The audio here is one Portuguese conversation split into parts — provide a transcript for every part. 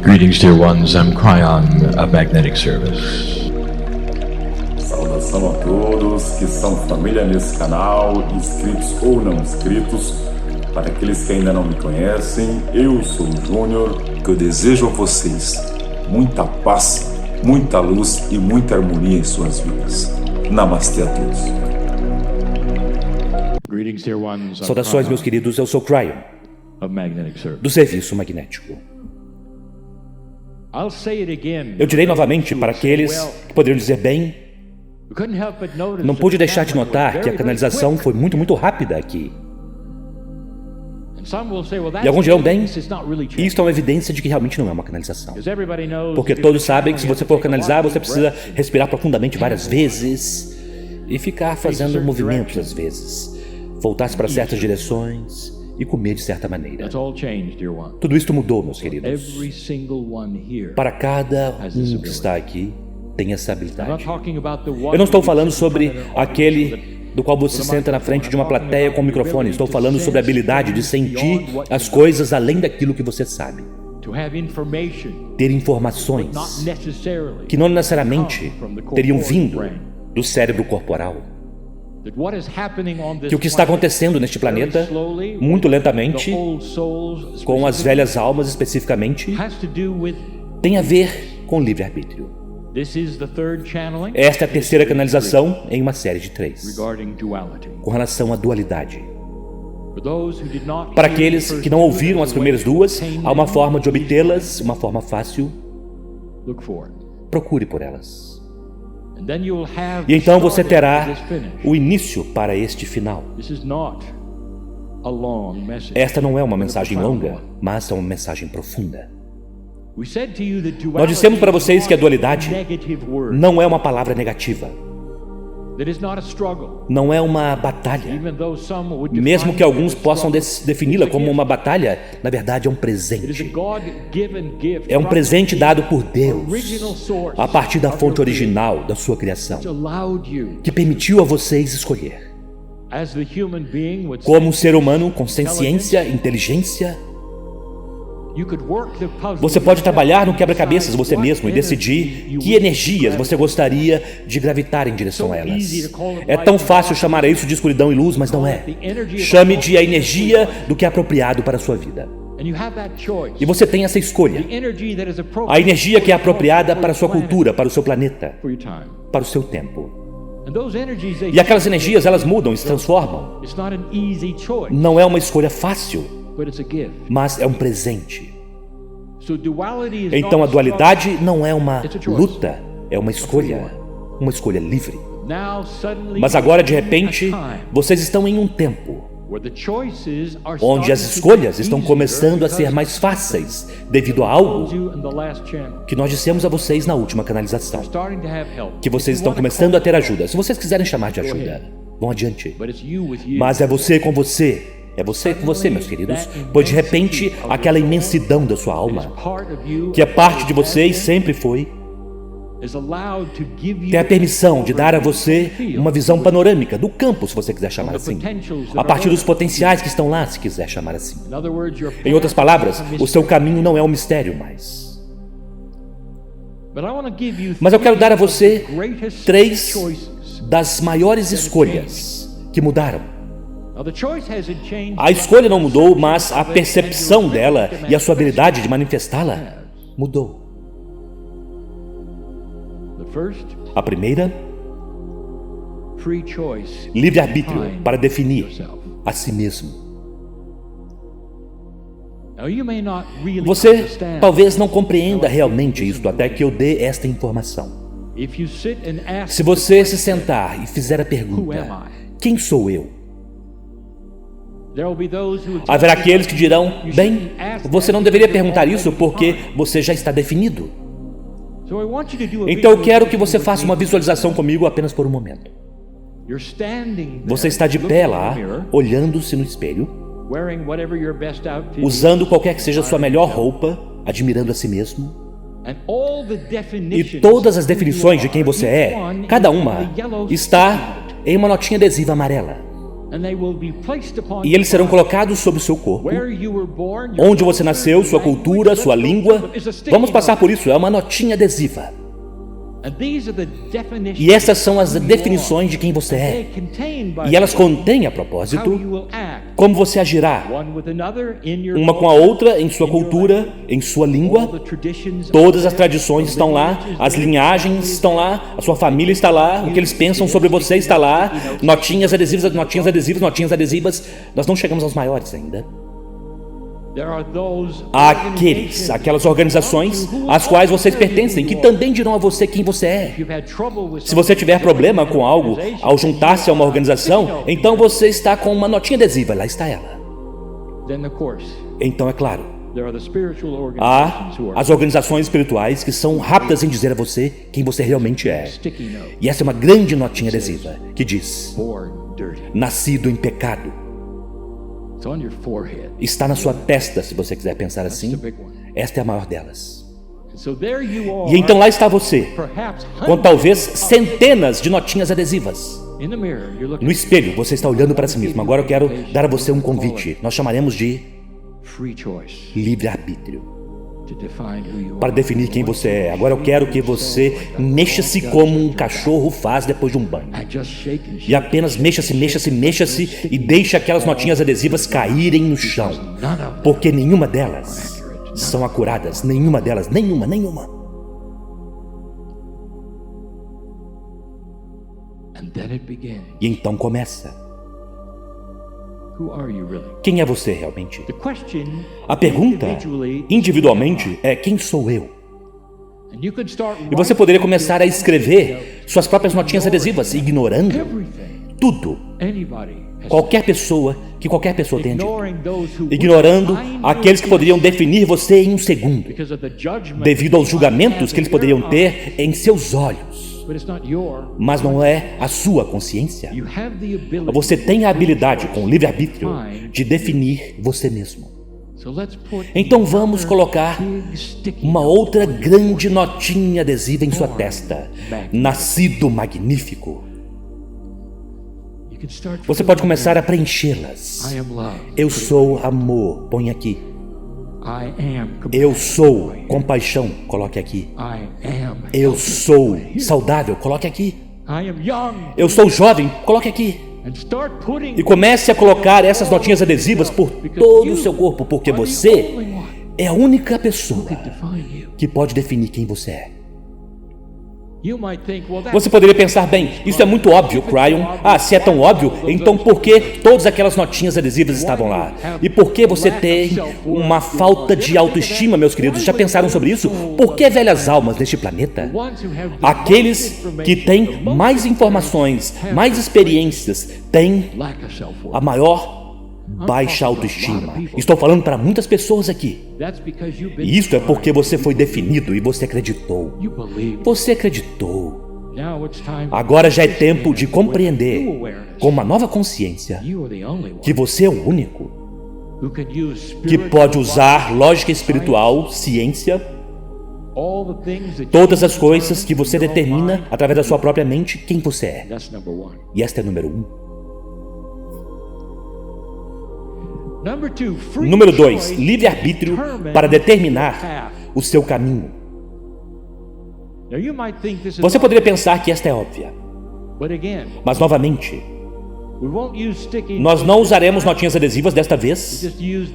Greetings, dear ones. I'm Cryon of Magnetic Service. Saudação a todos que são família nesse canal, inscritos ou não inscritos. Para aqueles que ainda não me conhecem, eu sou o Júnior, que eu desejo a vocês muita paz, muita luz e muita harmonia em suas vidas. Namastê a todos. Saudações, meus queridos, eu sou Cryon, do Serviço Magnético. Eu direi novamente para aqueles que poderiam dizer bem, não pude deixar de notar que a canalização foi muito rápida aqui. E alguns dirão bem, isto é uma evidência de que realmente não é uma canalização. Porque todos sabem que se você for canalizar, você precisa respirar profundamente várias vezes e ficar fazendo movimentos às vezes, voltar-se para certas direções e comer de certa maneira. Tudo isto mudou, meus queridos. Para cada um que está aqui, tem essa habilidade. Eu não estou falando sobre aquele do qual você senta na frente de uma plateia com um microfone. Estou falando sobre a habilidade de sentir as coisas além daquilo que você sabe. Ter informações que não necessariamente teriam vindo do cérebro corporal. Que o que está acontecendo neste planeta, muito lentamente, com as velhas almas especificamente, tem a ver com livre-arbítrio. Esta é a terceira canalização em uma série de 3, com relação à dualidade. Para aqueles que não ouviram as primeiras duas, há uma forma de obtê-las, uma forma fácil. Procure por elas. E então você terá o início para este final. Esta não é uma mensagem longa, mas é uma mensagem profunda. Nós dissemos para vocês que a dualidade não é uma palavra negativa. Não é uma batalha. Mesmo que alguns possam defini-la como uma batalha, na verdade é um presente. É um presente dado por Deus, a partir da fonte original da sua criação, que permitiu a vocês escolher. Como um ser humano com consciência, inteligência, você pode trabalhar no quebra-cabeças você mesmo e decidir que energias você gostaria de gravitar em direção a elas. É tão fácil chamar isso de escuridão e luz, mas não é. Chame de a energia do que é apropriado para a sua vida. E você tem essa escolha. A energia que é apropriada para a sua cultura, para o seu planeta, para o seu tempo. E aquelas energias, elas mudam e se transformam. Não é uma escolha fácil, mas é um presente. Então a dualidade não é uma luta, é uma escolha livre. Mas agora, de repente, vocês estão em um tempo onde as escolhas estão começando a ser mais fáceis devido a algo que nós dissemos a vocês na última canalização, que vocês estão começando a ter ajuda. Se vocês quiserem chamar de ajuda, vão adiante. Mas é você com você. É você com você, meus queridos, pois de repente aquela imensidão da sua alma, que é parte de você e sempre foi, tem a permissão de dar a você uma visão panorâmica do campo, se você quiser chamar assim, a partir dos potenciais que estão lá, se quiser chamar assim. Em outras palavras, o seu caminho não é um mistério mais. Mas eu quero dar a você 3 das maiores escolhas que mudaram. A escolha não mudou, mas a percepção dela e a sua habilidade de manifestá-la mudou. A primeira, livre-arbítrio para definir a si mesmo. Você talvez não compreenda realmente isto até que eu dê esta informação. Se você se sentar e fizer a pergunta, quem sou eu? Haverá aqueles que dirão, bem, você não deveria perguntar isso porque você já está definido. Então eu quero que você faça uma visualização comigo apenas por um momento. Você está de pé lá, olhando-se no espelho, usando qualquer que seja a sua melhor roupa, admirando a si mesmo. E todas as definições de quem você é, cada uma está em uma notinha adesiva amarela. E eles serão colocados sobre o seu corpo. Onde você nasceu, sua cultura, sua língua. Vamos passar por isso, é uma notinha adesiva. E essas são as definições de quem você é. E elas contêm, a propósito, como você agirá, uma com a outra, em sua cultura, em sua língua. Todas as tradições estão lá, as linhagens estão lá, a sua família está lá, o que eles pensam sobre você está lá. Notinhas adesivas, notinhas adesivas, notinhas adesivas. Nós não chegamos aos maiores ainda. Há aquelas organizações às quais vocês pertencem, que também dirão a você quem você é. Se você tiver problema com algo ao juntar-se a uma organização, então você está com uma notinha adesiva, lá está ela. Então, é claro, há as organizações espirituais que são rápidas em dizer a você quem você realmente é. E essa é uma grande notinha adesiva que diz: nascido em pecado. Está na sua testa, se você quiser pensar assim. Esta é a maior delas. E então lá está você, com talvez centenas de notinhas adesivas. No espelho, você está olhando para si mesmo. Agora eu quero dar a você um convite. Nós chamaremos de livre-arbítrio, para definir quem você é. Agora eu quero que você mexa-se como um cachorro faz depois de um banho. E apenas mexa-se, mexa-se, mexa-se e deixe aquelas notinhas adesivas caírem no chão. Porque nenhuma delas são acuradas. Nenhuma delas, nenhuma. E então começa. Quem é você realmente? A pergunta, individualmente, é: quem sou eu? E você poderia começar a escrever suas próprias notinhas adesivas, ignorando tudo. Qualquer pessoa tenha dito. Ignorando aqueles que poderiam definir você em um segundo, devido aos julgamentos que eles poderiam ter em seus olhos. Mas não é a sua consciência. Você tem a habilidade, com o livre-arbítrio, de definir você mesmo. Então vamos colocar uma outra grande notinha adesiva em sua testa: nascido magnífico. Você pode começar a preenchê-las. Eu sou amor, põe aqui. Eu sou compaixão, coloque aqui. Eu sou saudável, coloque aqui. Eu sou jovem, coloque aqui. E comece a colocar essas notinhas adesivas por todo o seu corpo, porque você é a única pessoa que pode definir quem você é. Você poderia pensar: bem, isso é muito óbvio, Cryon. Se é tão óbvio, então por que todas aquelas notinhas adesivas estavam lá? E por que você tem uma falta de autoestima, meus queridos? Já pensaram sobre isso? Por que velhas almas neste planeta? Aqueles que têm mais informações, mais experiências, têm a maior baixa autoestima. Estou falando para muitas pessoas aqui. E isso é porque você foi definido e você acreditou. Você acreditou. Agora já é tempo de compreender, com uma nova consciência, que você é o único que pode usar lógica espiritual, ciência, todas as coisas que você determina através da sua própria mente quem você é. E esta é número 1. Número 2, livre-arbítrio para determinar o seu caminho. Você poderia pensar que esta é óbvia, mas novamente, nós não usaremos notinhas adesivas desta vez.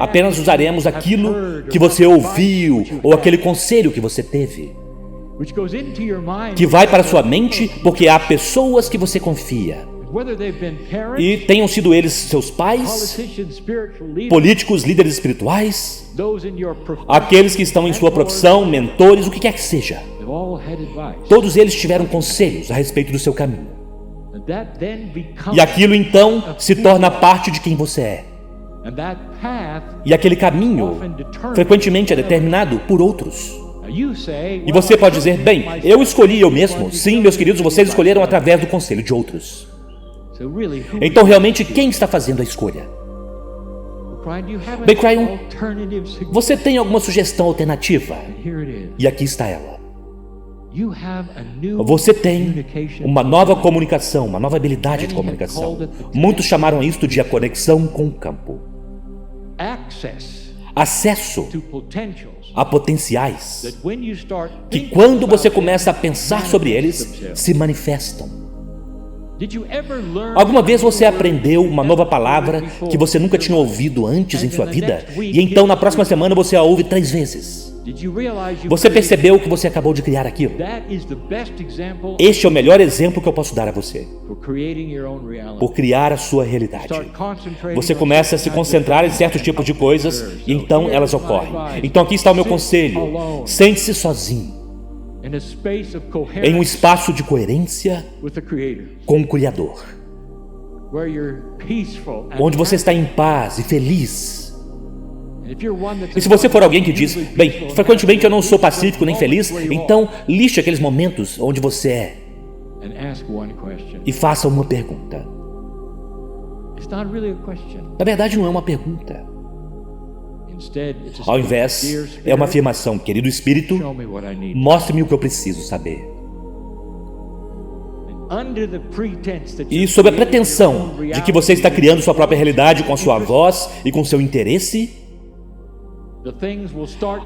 Apenas usaremos aquilo que você ouviu ou aquele conselho que você teve, que vai para sua mente porque há pessoas que você confia. E tenham sido eles seus pais, políticos, líderes espirituais, aqueles que estão em sua profissão, mentores, o que quer que seja. Todos eles tiveram conselhos a respeito do seu caminho. E aquilo então se torna parte de quem você é. E aquele caminho frequentemente é determinado por outros. E você pode dizer: bem, eu escolhi eu mesmo. Sim, meus queridos, vocês escolheram através do conselho de outros. Então realmente quem está fazendo a escolha? Bem, Cryon, você tem alguma sugestão alternativa? E aqui está ela. Você tem uma nova comunicação, uma nova habilidade de comunicação. Muitos chamaram isto de a conexão com o campo. Acesso a potenciais que, quando você começa a pensar sobre eles, se manifestam. Alguma vez você aprendeu uma nova palavra que você nunca tinha ouvido antes em sua vida? E então na próxima semana você a ouve 3 vezes. Você percebeu que você acabou de criar aquilo? Este é o melhor exemplo que eu posso dar a você. Por criar a sua realidade. Você começa a se concentrar em certos tipos de coisas e então elas ocorrem. Então aqui está o meu conselho. Sente-se sozinho. Em um espaço de coerência com o Criador. Onde você está em paz e feliz. E se você for alguém que diz, bem, frequentemente eu não sou pacífico nem feliz, então lixe aqueles momentos onde você é e faça uma pergunta. Na verdade não é uma pergunta. Ao invés, é uma afirmação. Querido Espírito, mostre-me o que eu preciso saber. E sob a pretensão de que você está criando sua própria realidade com a sua voz e com seu interesse,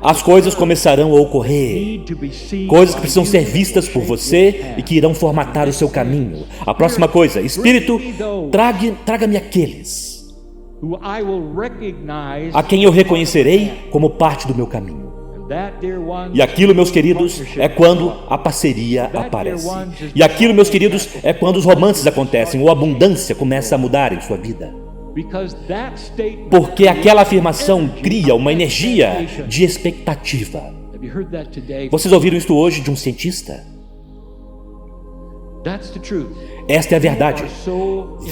as coisas começarão a ocorrer, coisas que precisam ser vistas por você e que irão formatar o seu caminho. A próxima coisa, Espírito, traga-me aqueles a quem eu reconhecerei como parte do meu caminho. E aquilo, meus queridos, é quando a parceria aparece. E aquilo, meus queridos, é quando os romances acontecem ou a abundância começa a mudar em sua vida. Porque aquela afirmação cria uma energia de expectativa. Vocês ouviram isto hoje de um cientista? Esta é a verdade.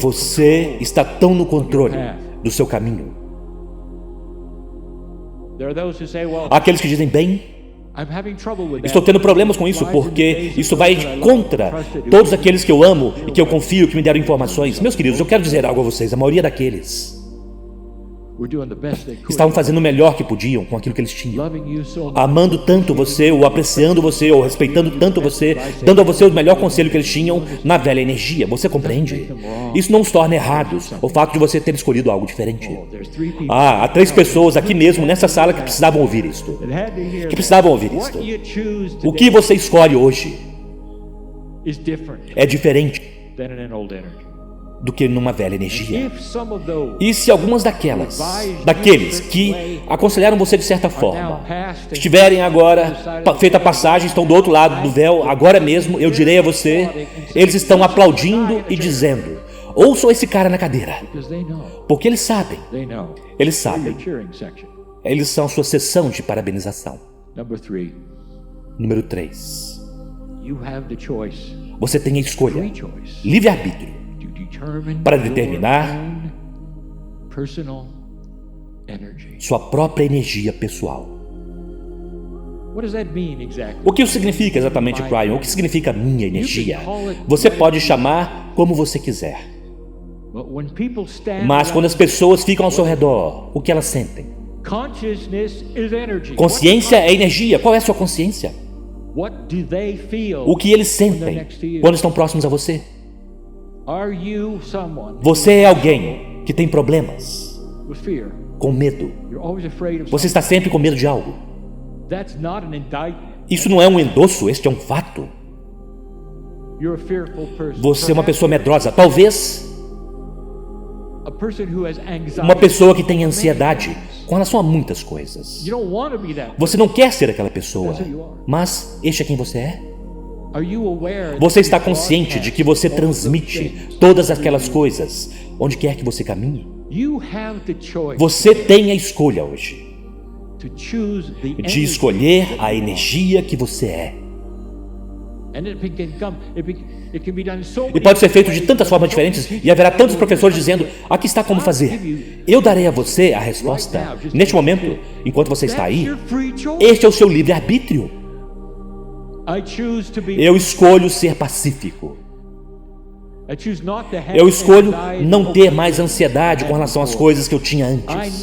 Você está tão no controle do seu caminho. Aqueles que dizem, bem, estou tendo problemas com isso porque isso vai contra todos aqueles que eu amo e que eu confio, que me deram informações. Meus queridos, eu quero dizer algo a vocês. A maioria daqueles estavam fazendo o melhor que podiam com aquilo que eles tinham, amando tanto você, ou apreciando você, ou respeitando tanto você, dando a você o melhor conselho que eles tinham na velha energia. Você compreende? Isso não os torna errados, o fato de você ter escolhido algo diferente. Há 3 pessoas aqui mesmo nessa sala que precisavam ouvir isto. O que você escolhe hoje é diferente do que numa velha energia. E se algumas daqueles que aconselharam você de certa forma, estiverem agora feita a passagem, estão do outro lado do véu, agora mesmo eu direi a você, eles estão aplaudindo e dizendo, ouçam esse cara na cadeira, porque eles sabem, eles são a sua sessão de parabenização. Número 3, você tem a escolha, livre-arbítrio, para determinar sua própria energia pessoal. O que isso significa exatamente, Brian? O que significa minha energia? Você pode chamar como você quiser. Mas quando as pessoas ficam ao seu redor, o que elas sentem? Consciência é energia. Qual é a sua consciência? O que eles sentem quando estão próximos a você? Você é alguém que tem problemas com medo. Você está sempre com medo de algo. Isso não é um endosso, este é um fato. Você é uma pessoa medrosa. Talvez uma pessoa que tem ansiedade com relação a muitas coisas. Você não quer ser aquela pessoa, mas este é quem você é. Você está consciente de que você transmite todas aquelas coisas onde quer que você caminhe? Você tem a escolha hoje de escolher a energia que você é. E pode ser feito de tantas formas diferentes, e haverá tantos professores dizendo, aqui está como fazer. Eu darei a você a resposta neste momento, enquanto você está aí. Este é o seu livre-arbítrio. Eu escolho ser pacífico. Eu escolho não ter mais ansiedade com relação às coisas que eu tinha antes.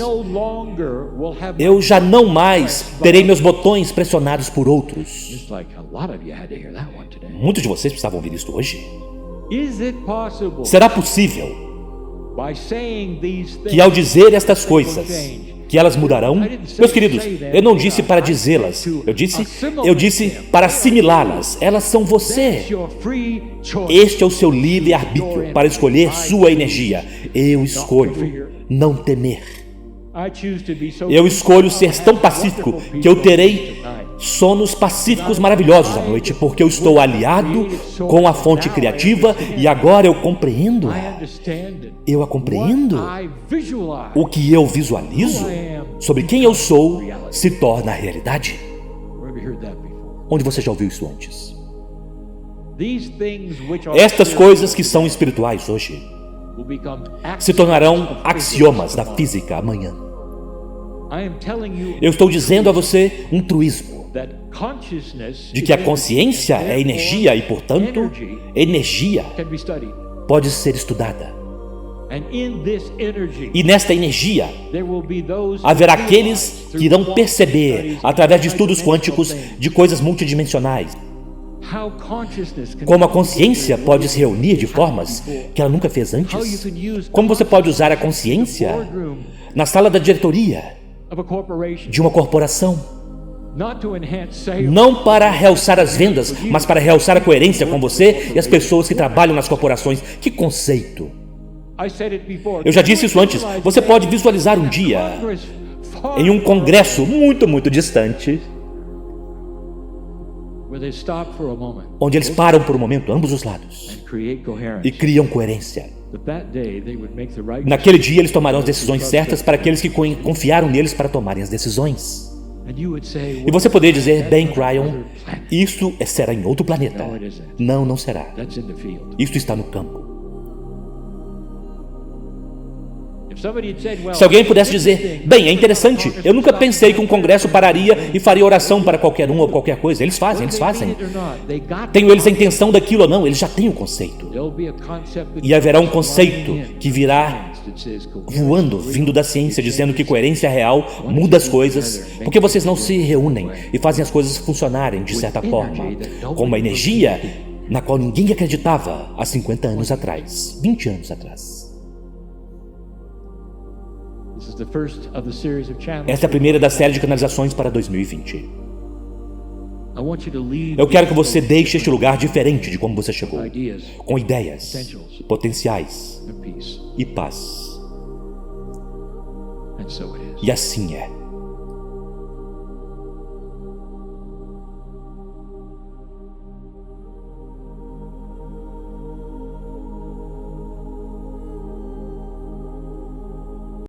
Eu já não mais terei meus botões pressionados por outros. Muitos de vocês precisavam ouvir isso hoje. Será possível que ao dizer estas coisas, que elas mudarão? Meus queridos, eu não disse para dizê-las, eu disse para assimilá-las. Elas são você. Este é o seu livre-arbítrio para escolher sua energia. Eu escolho não temer. Eu escolho ser tão pacífico que eu terei sonos pacíficos maravilhosos à noite, porque eu estou aliado com a fonte criativa e agora eu compreendo. Eu a compreendo. O que eu visualizo sobre quem eu sou se torna realidade. Onde você já ouviu isso antes? Estas coisas que são espirituais hoje se tornarão axiomas da física amanhã. Eu estou dizendo a você um truísmo de que a consciência é energia e, portanto, energia pode ser estudada. E nesta energia haverá aqueles que irão perceber, através de estudos quânticos, de coisas multidimensionais, como a consciência pode se reunir de formas que ela nunca fez antes. Como você pode usar a consciência na sala da diretoria de uma corporação, não para realçar as vendas, mas para realçar a coerência com você e as pessoas que trabalham nas corporações. Que conceito! Eu já disse isso antes. Você pode visualizar um dia em um congresso muito, muito distante, onde eles param por um momento, ambos os lados, e criam coerência. Naquele dia eles tomarão as decisões certas para aqueles que confiaram neles para tomarem as decisões. E você poderia dizer, bem, Cryon, isso será em outro planeta. Não, não será. Isso está no campo. Se alguém pudesse dizer, bem, é interessante, eu nunca pensei que um congresso pararia e faria oração para qualquer um ou qualquer coisa. Eles fazem. Tenham eles a intenção daquilo ou não, eles já têm o conceito. E haverá um conceito que virá voando, vindo da ciência, dizendo que coerência real muda as coisas, porque vocês não se reúnem e fazem as coisas funcionarem de certa forma, com uma energia na qual ninguém acreditava há 50 anos atrás, 20 anos atrás. Esta é a primeira da série de canalizações para 2020. Eu quero que você deixe este lugar diferente de como você chegou, com ideias, potenciais e paz. E assim é.